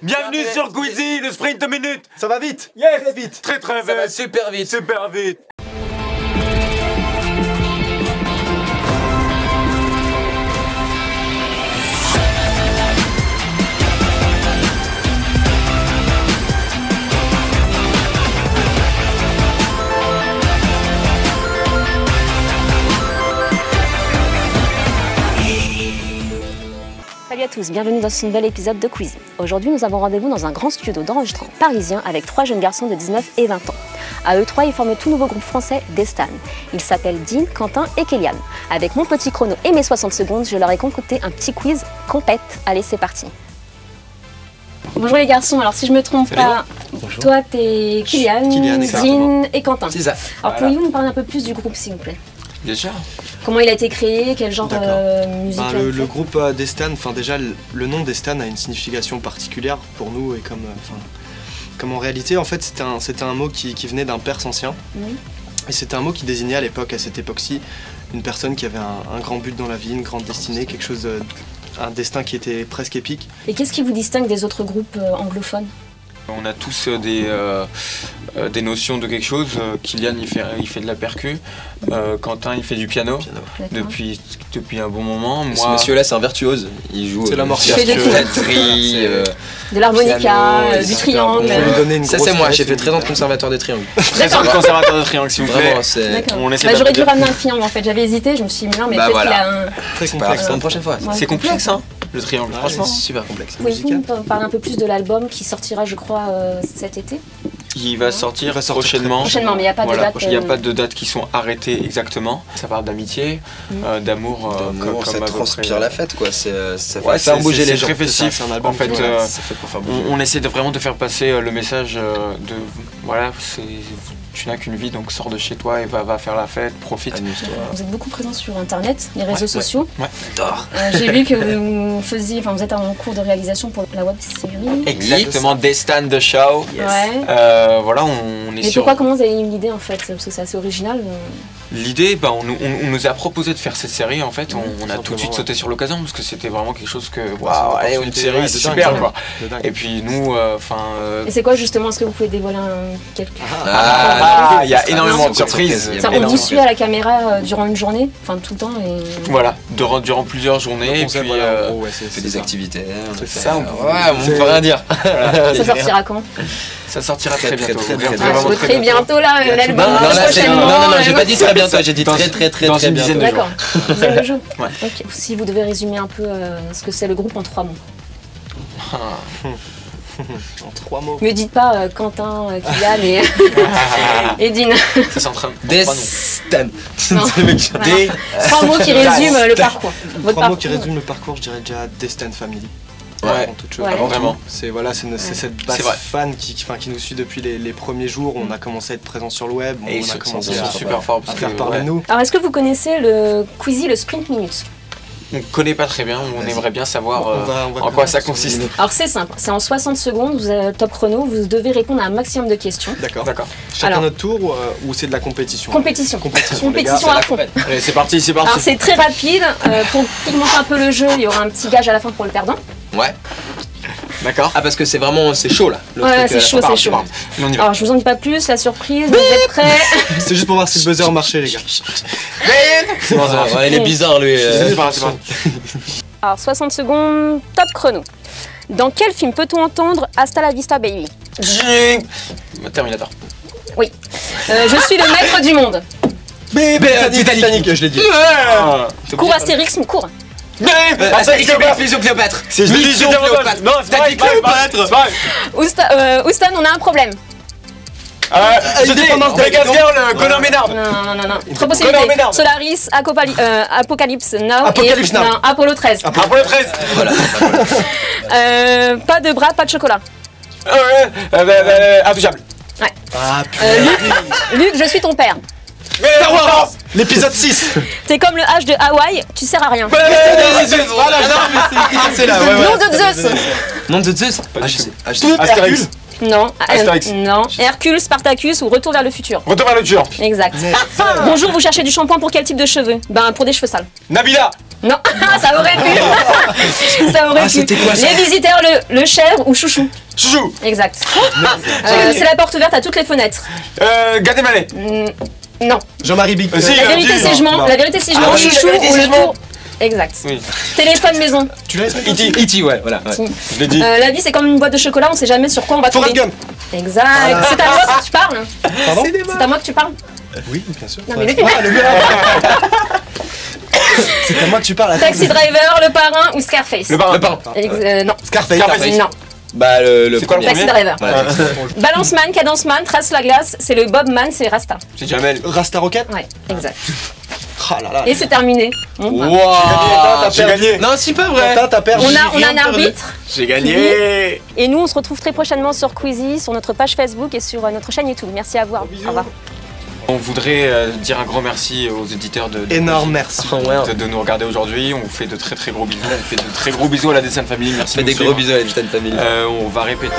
Bienvenue sur Quizy, le sprint de minutes. Ça va vite. Yes. Très vite. Très Ça vite. va super vite. Super vite. Salut à tous, bienvenue dans ce nouvel épisode de Quizy. Aujourd'hui, nous avons rendez-vous dans un grand studio d'enregistrement parisien avec 3 jeunes garçons de 19 et 20 ans. À eux 3, ils forment le tout nouveau groupe français Destan. Ils s'appellent Dean, Quentin et Kélian. Avec mon petit chrono et mes 60 secondes, je leur ai concocté un petit quiz compète. Allez, c'est parti. Bonjour les garçons, alors si je me trompe pas, toi t'es Kélian, Dean et Quentin. C'est ça. Alors pourriez-vous nous parler un peu plus du groupe s'il vous plaît? Bien sûr. Comment il a été créé? Quel genre musical? Le groupe Destan, déjà le nom Destan a une signification particulière pour nous et comme en réalité en fait c'était un mot qui venait d'un perse ancien. Et c'était un mot qui désignait à l'époque, à cette époque-ci, une personne qui avait un grand but dans la vie, une grande destinée, quelque chose, un destin qui était presque épique. Et qu'est-ce qui vous distingue des autres groupes anglophones? On a tous des notions de quelque chose. Kélian il fait de la percu, Quentin il fait du piano depuis un bon moment. Moi, ce monsieur là c'est un virtuose, il joue c'est la morceau, batterie, de l'harmonica, du triangle. Ça c'est moi, j'ai fait 13 ans de conservatoire des triangles. 13 ans de conservatoire de triangle s'il vous plaît. On essaie j'aurais dû ramener un triangle en fait, j'avais hésité, je me suis dit non mais peut-être qu'il a un... Très complexe, une prochaine fois. C'est complexe hein, le triangle, franchement. C'est super complexe. Pouvez-vous nous parler un peu plus de l'album qui sortira je crois cet été? Il va sortir prochainement. Prochainement, mais il n'y a pas de date. Il n'y a pas de date qui sont arrêtées exactement. Ça parle d'amitié, d'amour. Ça transpire la fête quoi. Ça fait faire bouger les gens. C'est très festif. En fait, on essaie vraiment de faire passer le message de voilà, tu n'as qu'une vie donc sors de chez toi et va faire la fête, profite. Vous êtes beaucoup présent sur internet, les réseaux sociaux. Ouais. J'ai vu que vous êtes en cours de réalisation pour la web série. Exactement, Destan the Show. Voilà, on est sur... Mais comment vous avez eu l'idée en fait? Parce que c'est assez original. L'idée, on nous a proposé de faire cette série en fait, on a tout de suite sauté sur l'occasion parce que c'était vraiment quelque chose que... Waouh, allez, une série, c'est super quoi. Et puis nous, Et c'est quoi justement? Est-ce que vous pouvez dévoiler quelque chose? Il y a énormément de surprises. On vous suit à la caméra durant une journée, enfin tout le temps et... Voilà, durant plusieurs journées et puis... On fait des activités. C'est ça, on peut rien dire. Ça sortira quand? Ça sortira très bientôt. Très bientôt là, l'album prochainement. Non, j'ai pas dit très bientôt, j'ai dit très bientôt. D'accord, une dizaine de jours. Ouais. Okay. Si vous devez résumer un peu ce que c'est le groupe en 3 mots. En 3 mots. Me dites pas Quentin, Kélian et Dean. Destan. 3 mots qui résument le parcours. 3 mots qui résument le parcours, je dirais déjà Destan Family. Ouais, vraiment. C'est cette base fan qui nous suit depuis les premiers jours. On a commencé à être présent sur le web. Et on a commencé super fort à faire parler de nous. Alors est-ce que vous connaissez le Quizy, le Sprint Minutes? On ne connaît pas très bien, on aimerait bien savoir en quoi ça consiste. Alors c'est simple, c'est en 60 secondes, vous avez top chrono, vous devez répondre à un maximum de questions. D'accord. Chacun notre tour ou c'est de la compétition? Compétition à fond. Allez, c'est parti. Alors c'est très rapide, pour pigmenter un peu le jeu, il y aura un petit gage à la fin pour le perdant. Ouais. D'accord. Ah parce que c'est chaud là. Ouais, c'est chaud. Alors je vous en dis pas plus, la surprise, vous êtes prêts? C'est juste pour voir si le buzzer marchait les gars. Il est bizarre lui. Alors 60 secondes, top chrono. Dans quel film peut-on entendre Hasta la vista baby? Terminator. Oui. Je suis le maître du monde. Titanic, je l'ai dit. Cours Astérix, cours. Vision Cléopâtre. C'est Vision Cléopâtre. Non, c'est Cléopâtre. Houston, on a un problème. Indépendance de Vegas Girl, Connor Ménard. Non. Trois possibilités. Solaris, Apocalypse Now et Apollo 13. Apollo 13. Voilà. Pas de bras, pas de chocolat. Intouchable. Ouais. Luc, je suis ton père. Star Wars. L'épisode 6. T'es comme le H de Hawaï, tu sers à rien. C'est là. Nom de Zeus. Nom de Zeus. Astérix. Non. Astérix. Non. Hercule, Spartacus ou Retour vers le futur. Retour vers le futur. Exact. Bonjour, vous cherchez du shampoing pour quel type de cheveux? Ben pour des cheveux sales. Nabila. Non, ça aurait pu. Ça aurait pu. C'était quoi ça? Les visiteurs, le chèvre ou chouchou. Chouchou. Exact. C'est la porte ouverte à toutes les fenêtres. Gad Elmaleh. Non. Jean-Marie Big. La vérité c'est jugement. La vérité c'est jugement. oui, Chouchou la vérité, ou c'est le jugement. tour. Exact. Oui. Téléphone maison. Tu l'as expliqué? E.T. ouais, voilà. Ouais. Je l'ai dit. La vie c'est comme une boîte de chocolat, on sait jamais sur quoi on va tomber. Forrest Gump. Exact. C'est à moi que tu parles. Pardon? C'est à moi que tu parles. Oui, bien sûr. Non mais C'est à moi que tu parles. Taxi Driver, Le Parrain ou Scarface. Le parrain. Non. Scarface. Non. Bah le C'est quoi le premier? Taxi Driver. Voilà. Balance Man, Cadence Man, Trace la glace, c'est le Bob Man, c'est Rasta. C'est Jamel. Rasta Rocket. Ouais, exact. Ah là là. Et c'est terminé. Wouah. J'ai gagné. Non, c'est pas vrai. T'as perdu. On a un arbitre. J'ai gagné. Et nous, on se retrouve très prochainement sur Quizy, sur notre page Facebook et sur notre chaîne YouTube. Merci à vous. Au revoir. On voudrait dire un grand merci aux éditeurs Énorme merci. de nous regarder aujourd'hui. On vous fait de très très gros bisous. On fait de très gros bisous à la Destin Family. Merci. Fais des gros bisous à la Destin Family. On va répéter.